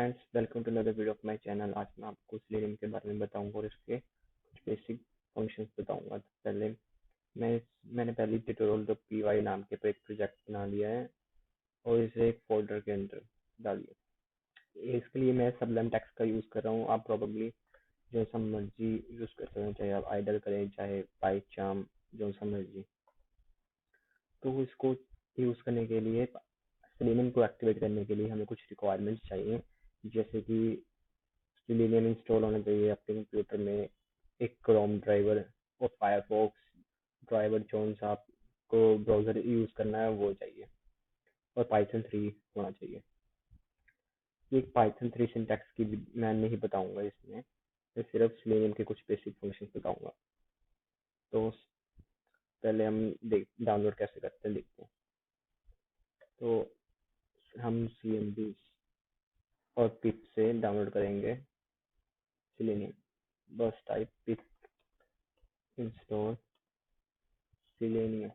Friends, welcome to another video of my channel. आज मैं आपको सेलेनियम के बारे में बताऊंगा और इसके कुछ बेसिक फंक्शंस बताऊंगा। तो मैंने पहले ट्यूटोरियल तो py नाम के पे एक प्रोजेक्ट बना लिया है और इसे एक फोल्डर के अंदर डाल दिया। इसके लिए मैं सबलाइम टेक्स्ट का यूज़ कर रहा हूँ। आप प्रोबेबली जो सा मर्जी यूज़ कर सकते हैं, चाहे आप आइडल करें चाहे पाइचार्म, जो सा मर्जी। तो इसको यूज़ करने के लिए, सेलेनियम को एक्टिवेट करने के लिए हमें कुछ रिक्वायरमेंट्स चाहिए, जैसे कि सेलेनियम इंस्टॉल होना चाहिए आपके कंप्यूटर में, एक क्रोम ड्राइवर और फायरफॉक्स ड्राइवर जो सा आपको ब्राउज़र यूज़ करना है वो चाहिए, और पाइथन 3 होना चाहिए। ये पाइथन 3 सिंटैक्स की मैं नहीं बताऊंगा इसमें, मैं सिर्फ सेलेनियम के कुछ बेसिक फंक्शन बताऊंगा। तो पहले हम डाउनलोड कैसे करते हैं देखते हैं। तो हम cmd और पिप से डाउनलोड करेंगे सेलेनियम। बस टाइप पिप इंस्टॉल सेलेनियम।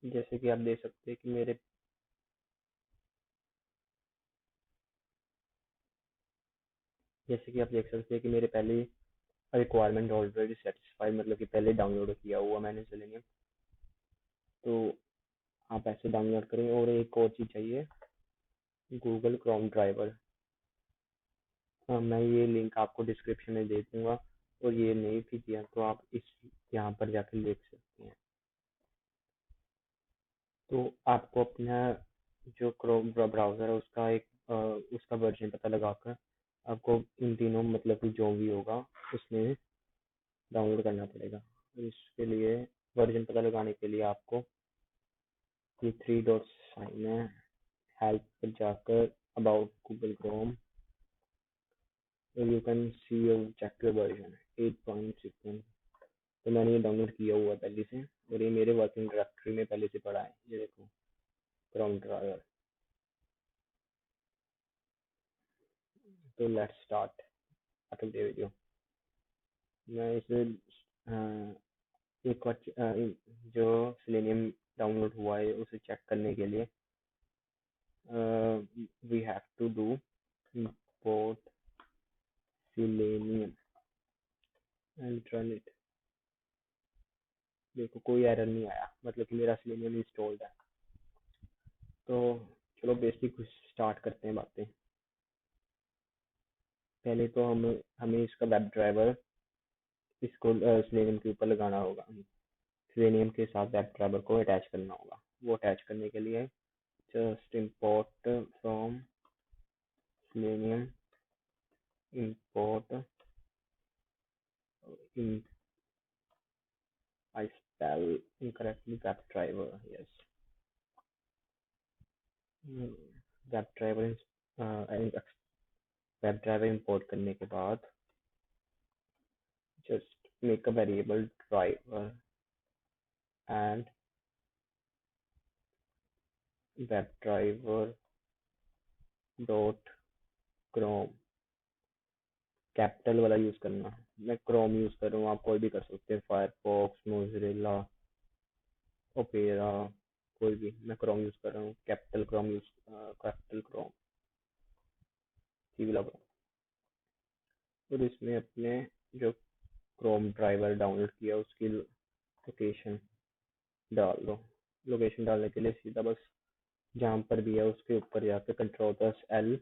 जैसे कि आप देख सकते हैं कि मेरे पहले रिक्वायरमेंट ऑलरेडी सेटिस्फाई, मतलब कि पहले डाउनलोड किया हुआ मैंने सेलेनियम। तो आप ऐसे डाउनलोड करें। और एक और चीज़ चाहिए, गूगल क्रोम ड्राइवर। मैं ये लिंक आपको डिस्क्रिप्शन में दे दूंगा, और ये नहीं भी दिया तो आप इस यहाँ पर जाकर देख सकते हैं। तो आपको अपना जो क्रोम ब्राउज़र है उसका वर्जन पता लगाकर आपको इन तीनों, मतलब कि जो भी होगा उसमें डाउनलोड करना पड़ेगा। और इसके लिए वर्जन पता लगाने के लिए आपको ये 3 डॉट्स साइन है, हेल्प पर जाकर about Google Chrome, you can see your check your version 8.6। तो मैंने ये डाउनलोड किया हुआ है पहले से, और ये मेरे वर्किंग डायरेक्टरी में पहले से पड़ा है। ये देखो, क्रोम ड्राइवर। तो लेट्स स्टार्ट द वीडियो। मैं इसे एक बार जो सेलेनियम डाउनलोड हुआ है उसे चेक करने के लिए we have to do import selenium and run it। देखो, कोई एरर नहीं आया, मतलब कि मेरा सेलेनियम इंस्टॉल्ड है। तो चलो बेसिक स्टार्ट करते हैं बातें। पहले तो हमें इसका वेब ड्राइवर इसको सेलेनियम के ऊपर लगाना होगा। सेलेनियम के साथ वेब ड्राइवर को अटैच करना होगा। वो अटैच करने के लिए just import from selenium, import in I spell incorrectly web driver, yes। Web driver web driver import करने के बाद just make a variable driver and web driver dot chrome, capital वाला यूज करना। मैं क्रोम यूज कर रहा हूँ, आप कोई भी कर सकते हैं, फायरफॉक्स, मोजिल्ला, ओपेरा, कोई भी। मैं क्रोम यूज कर रहा हूँ, कैपिटल क्रोम, सी वाला क्रोम। और इसमें अपने जो क्रोम ड्राइवर डाउनलोड किया उसकी लोकेशन डाल दो। लोकेशन डालने के लिए सीधा बस जहाँ पर भी है उसके ऊपर जाकर Ctrl+L,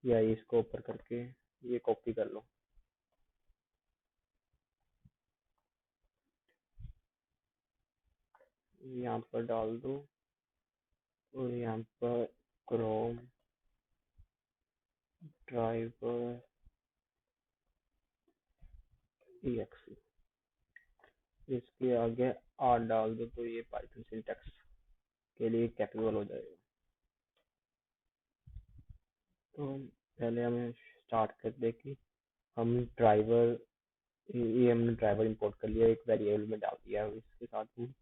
या इसको ऊपर करके ये कॉपी कर लो। यहाँ पर डाल दो, और यहाँ पर क्रोम ड्राइवर exe, इसके आगे आर डाल दो, तो ये पाइथन सिंटैक्स के लिए कैपेबल हो जाएगा। तो पहले हमें स्टार्ट कर दे कि हम ड्राइवर, ये हमने ड्राइवर इंपोर्ट कर लिया, एक वेरिएबल में डाल दिया। इसके साथ ही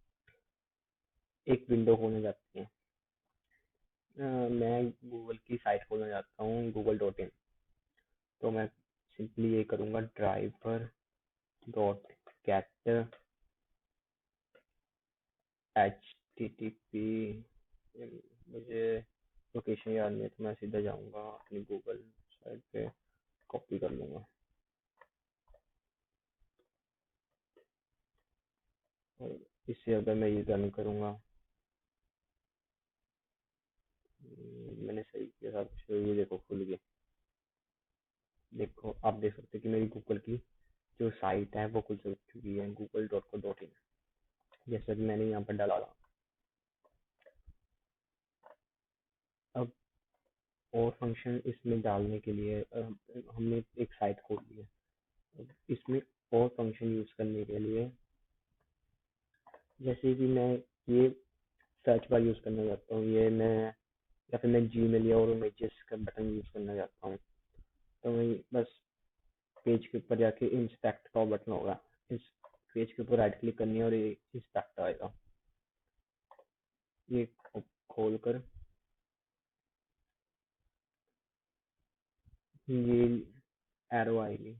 एक विंडो खोलने जाती है। मैं गूगल की साइट खोलना चाहता हूँ, google.in। तो मैं सिंपली ये करूँगा ड्राइवर डॉट गेट HTTP, मुझे लोकेशन याद नहीं है तो मैं सीधा जाऊंगा अपनी गूगल साइट पे, कॉपी कर लूंगा और इससे अगर मैं ये रन करूंगा, मैंने सही किया सब कुछ, ये देखो खुल गया। देखो आप देख सकते हैं कि मेरी गूगल की जो साइट है वो खुल चुकी है, google.co.in, जैसा कि मैंने यहाँ पर डाला। अब और फंक्शन इसमें डालने के लिए हमने एक साइट खोल ली है। अब इसमें और फंक्शन यूज करने के लिए, जैसे कि मैं ये सर्च बार यूज करना चाहता हूँ, ये मैं या फिर मैं जी मेल या और इमेजेस का बटन यूज करना चाहता हूँ, तो मैं बस पेज के ऊपर जाके इंस्पेक्ट का बटन होगा, इस पेज के ऊपर राइट क्लिक करनी है और ये इंस्पेक्ट आएगा। ये खोल कर ये एरो आएगी,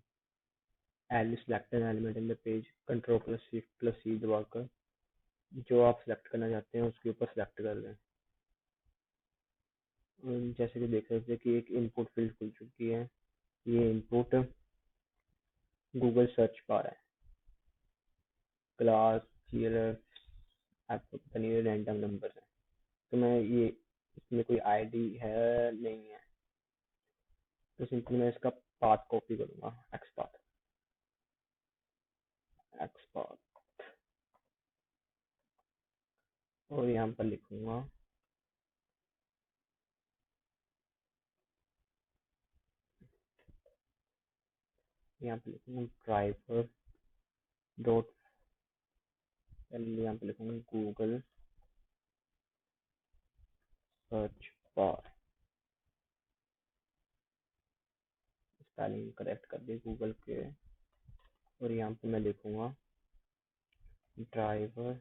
L select an element in the page, control plus shift plus C दबाकर जो आप सेलेक्ट करना चाहते हैं उसके ऊपर सेलेक्ट कर दें। जैसे कि देख सकते हैं कि एक इनपुट फील्ड खुल चुकी है, ये इनपुट गूगल सर्च बार है, क्लास जीएलएफ आपको पता नहीं रैंडम नंबर है, तो मैं ये इसमें कोई आईडी है नहीं है, तो सिंपली मैं इसका पाथ कॉपी करूंगा, एक्स पाथ, और यहाँ पर लिखूंगा ड्राइवर डॉट, यहाँ पे लिखूंगा Google search bar, spelling correct कर दी गूगल के, और यहाँ पे मैं लिखूंगा driver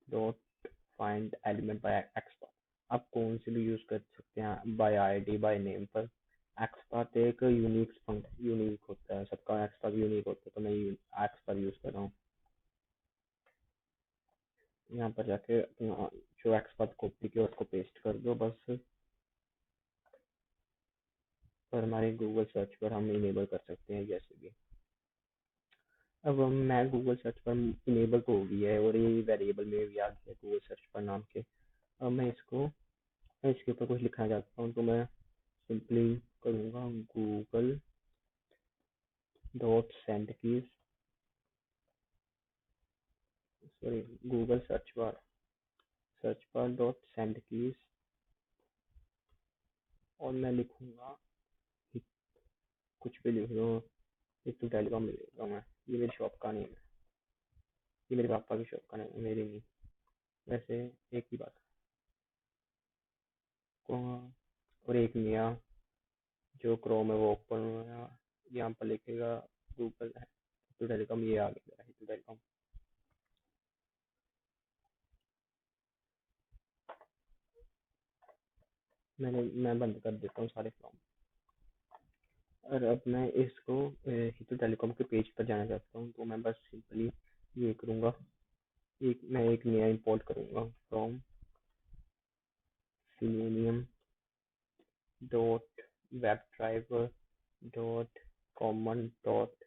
dot find element by x. आप कौन से भी यूज कर सकते हैं, बाय आईडी बाय नेम पर। एक्सपाथ एक यूनिक होता है, सबका एक्सपाथ यूनिक होता है, तो मैं एक्सपाथ यूज कर रहा हूँ। यहाँ पर जाके अपना जो एक्सपाथ कॉपी किया उसको पेस्ट कर दो बस, और हमारे गूगल सर्च पर हम इनेबल कर सकते हैं जैसे भी। अब मैं गूगल सर्च पर इनेबल तो हो गया है और ये वेरिएबल में भी आ गया है गूगल सर्च पर नाम के। अब मैं इसके ऊपर कुछ लिखना चाहता हूँ, तो मैं सिंपली करूँगा Google dot send keys, sorry Google search bar dot send keys, और मैं लिखूँगा कुछ भी लिख लो, एक तो टेलीकॉम लिख देता हूँ मैं, ये मेरी शॉप का नेम है, ये मेरे पापा की शॉप का नेम है, मेरी नहीं। वैसे एक ही बात को, और एक नया जो क्रोम है वो ओपन हुआ, यहाँ पर लिखेगा गूगल है तो टेलीकॉम, ये आ गया है तो टेलीकॉम। मैं बंद कर देता हूँ सारे फॉर्म, और अब मैं इसको हितू टेलीकॉम के पेज पर जाना चाहता हूँ, तो मैं बस सिंपली ये करूँगा, मैं एक नया इंपोर्ट करूँगा from Selenium dot web driver dot common dot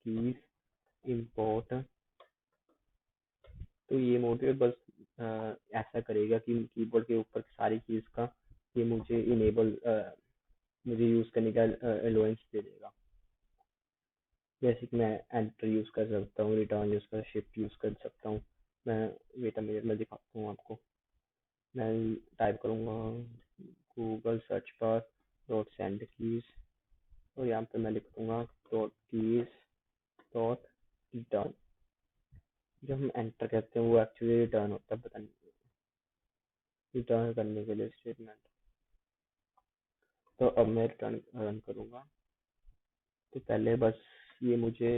keys import. तो ये मॉड्यूल बस ऐसा करेगा कि कीबोर्ड के ऊपर सारी चीज़ का ये मुझे यूज़ करने का अलाउंस दे देगा। जैसे कि मैं एंटर यूज़ कर सकता हूँ, रिटर्न यूज़ कर, शिफ्ट यूज़ कर सकता हूँ। मैं वेट अ मिनट में दिखाता हूँ आपको। मैं टाइप करूँगा Google search bar dot send keys, और यहाँ पे मैं लिख दूँगा डॉट कीज डॉट रिटर्न। जब हम एंटर कहते हैं वो एक्चुअली रिटर्न होता है, पता नहीं, रिटर्न करने के लिए स्टेटमेंट। तो अब मैं रिटर्न रन करूँगा, तो पहले बस ये मुझे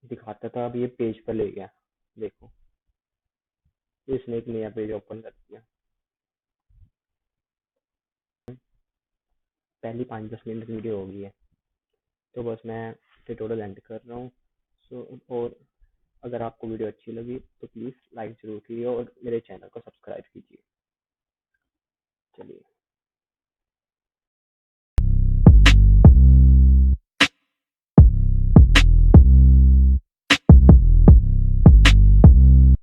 दिखाता था, अब ये पेज पर ले गया, देखो इसने एक नया पेज ओपन कर दिया। पहली 5-10 मिनट वीडियो होगी है, तो बस मैं ट्यूटोरियल एंड कर रहा हूँ। और अगर आपको वीडियो अच्छी लगी तो प्लीज़ लाइक ज़रूर कीजिए और मेरे चैनल को सब्सक्राइब